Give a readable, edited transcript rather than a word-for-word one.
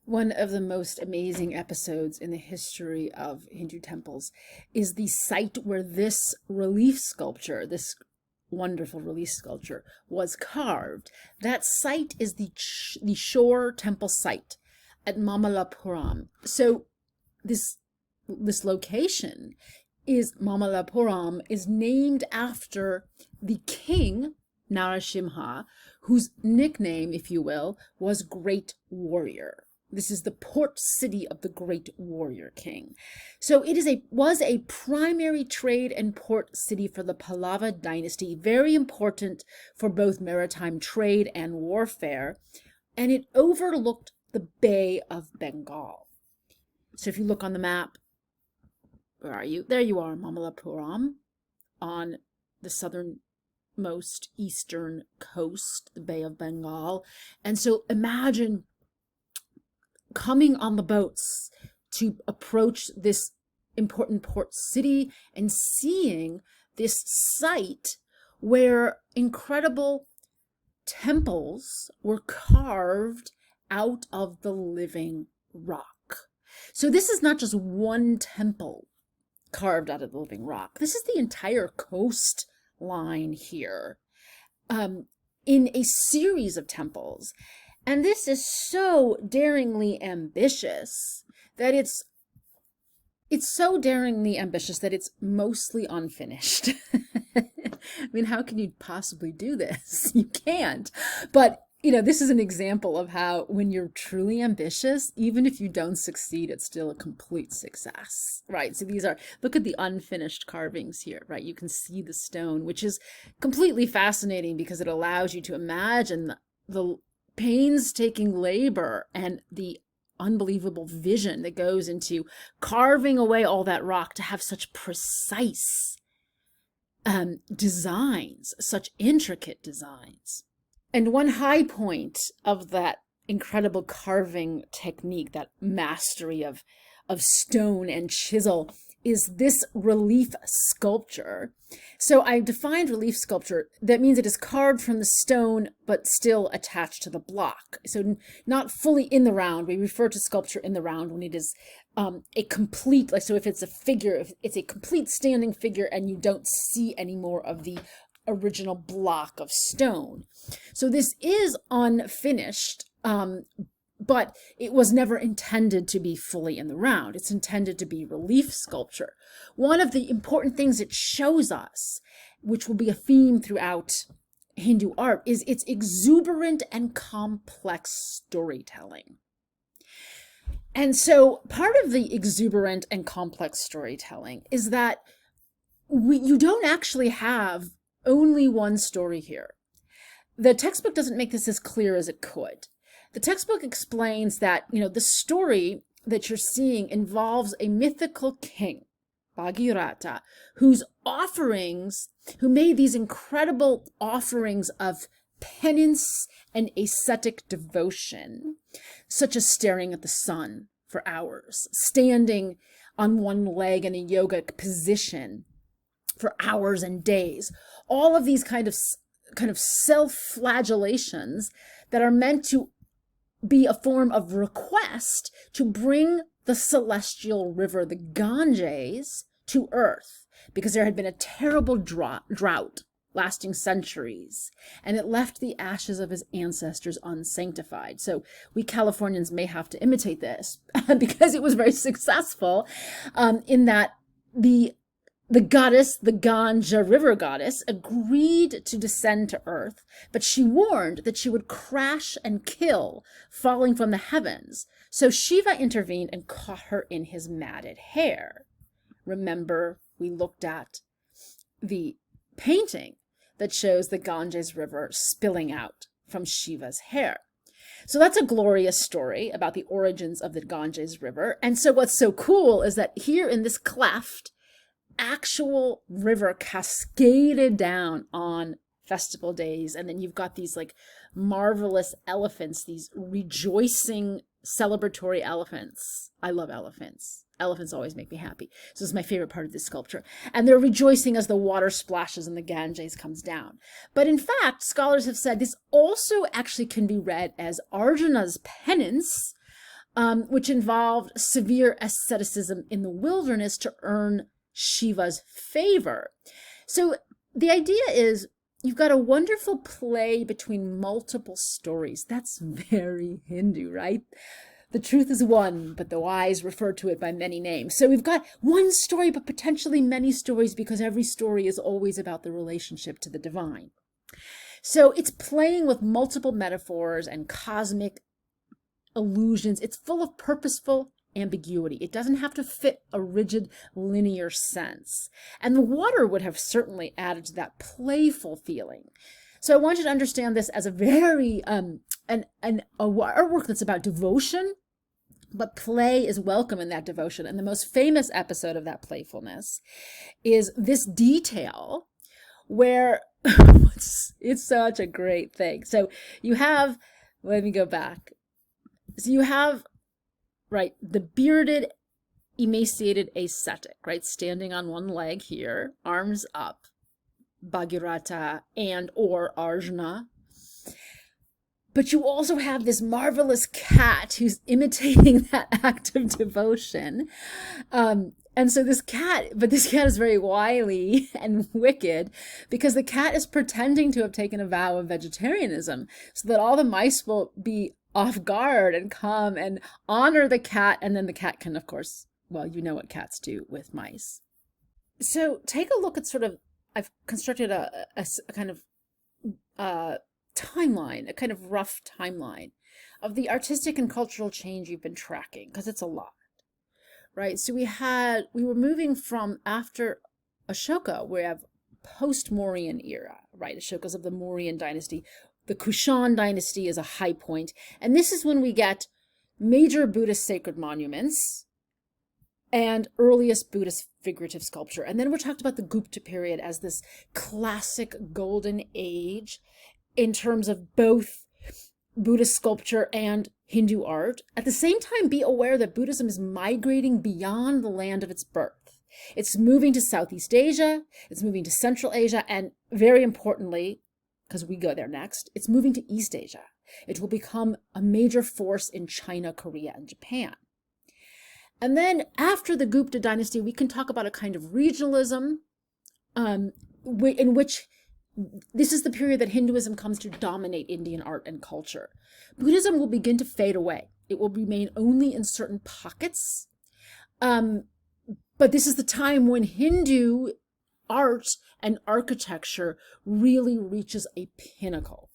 One of the most amazing episodes in the history of Hindu temples is the site where this relief sculpture, this wonderful relief sculpture, was carved. That site is the Shore Temple site at Mamallapuram. So this this location is Mamallapuram is named after the king Narasimha, whose nickname, if you will, was Great Warrior. This is the port city of the great warrior king. So it was a primary trade and port city for the Pallava dynasty, very important for both maritime trade and warfare, and it overlooked the Bay of Bengal. So if you look on the map, where are you? There you are, Mamallapuram, on the southernmost eastern coast, the Bay of Bengal. And so imagine coming on the boats to approach this important port city and seeing this site where incredible temples were carved out of the living rock. So this is not just one temple carved out of the living rock. This is the entire coastline here, in a series of temples. And this is so daringly ambitious that it's so daringly ambitious that it's mostly unfinished. I mean, how can you possibly do this? You can't. But, this is an example of how when you're truly ambitious, even if you don't succeed, it's still a complete success, right? So look at the unfinished carvings here, right? You can see the stone, which is completely fascinating because it allows you to imagine the painstaking labor and the unbelievable vision that goes into carving away all that rock to have such precise designs, such intricate designs. And one high point of that incredible carving technique, that mastery of stone and chisel, is this relief sculpture. So I defined relief sculpture. That means it is carved from the stone, but still attached to the block. So not fully in the round. We refer to sculpture in the round when it is a complete, so if it's a figure, if it's a complete standing figure and you don't see any more of the original block of stone. So this is unfinished, but it was never intended to be fully in the round. It's intended to be relief sculpture. One of the important things it shows us, which will be a theme throughout Hindu art, is its exuberant and complex storytelling. And so part of the exuberant and complex storytelling is that you don't actually have only one story here. The textbook doesn't make this as clear as it could. The textbook explains that, the story that you're seeing involves a mythical king, Bhagirath, who made these incredible offerings of penance and ascetic devotion, such as staring at the sun for hours, standing on one leg in a yogic position for hours and days. All of these kind of self-flagellations that are meant to be a form of request to bring the celestial river, the Ganges, to earth, because there had been a terrible drought lasting centuries, and it left the ashes of his ancestors unsanctified. So we Californians may have to imitate this because it was very successful, in that the goddess, the Ganga river goddess, agreed to descend to earth, but she warned that she would crash and kill falling from the heavens. So Shiva intervened and caught her in his matted hair. Remember, we looked at the painting that shows the Ganges River spilling out from Shiva's hair. So that's a glorious story about the origins of the Ganges River. And so what's so cool is that here in this cleft, actual river cascaded down on festival days, and then you've got these marvelous elephants, these rejoicing celebratory elephants. I love elephants. Elephants always make me happy. So this is my favorite part of this sculpture. And they're rejoicing as the water splashes and the Ganges comes down. But in fact, scholars have said this also actually can be read as Arjuna's penance which involved severe asceticism in the wilderness to earn Shiva's favor. So the idea is you've got a wonderful play between multiple stories. That's very Hindu, right? The truth is one, but the wise refer to it by many names. So we've got one story, but potentially many stories, because every story is always about the relationship to the divine. So it's playing with multiple metaphors and cosmic allusions. It's full of purposeful ambiguity. It doesn't have to fit a rigid linear sense. And the water would have certainly added to that playful feeling. So I want you to understand this as a very a work that's about devotion, but play is welcome in that devotion. And the most famous episode of that playfulness is this detail where it's such a great thing. So you have, let me go back. So you have, right, the bearded, emaciated ascetic, right, standing on one leg here, arms up, Bhagirata and or Arjuna. But you also have this marvelous cat who's imitating that act of devotion. And so this cat is very wily and wicked, because the cat is pretending to have taken a vow of vegetarianism so that all the mice will be off guard and come and honor the cat. And then the cat can, of course, well, you know what cats do with mice. So take a look at sort of, I've constructed a kind of timeline, a kind of rough timeline of the artistic and cultural change you've been tracking, because it's a lot, right? So we were moving from after Ashoka, we have post-Mauryan era, right? Ashoka's of the Mauryan dynasty. The Kushan dynasty is a high point. And this is when we get major Buddhist sacred monuments and earliest Buddhist figurative sculpture. And then we're talked about the Gupta period as this classic golden age in terms of both Buddhist sculpture and Hindu art. At the same time, be aware that Buddhism is migrating beyond the land of its birth. It's moving to Southeast Asia, it's moving to Central Asia, and very importantly, because we go there next, it's moving to East Asia. It will become a major force in China, Korea, and Japan. And then after the Gupta dynasty, we can talk about a kind of regionalism in which this is the period that Hinduism comes to dominate Indian art and culture. Buddhism will begin to fade away. It will remain only in certain pockets. But this is the time when Hindu art and architecture really reaches a pinnacle.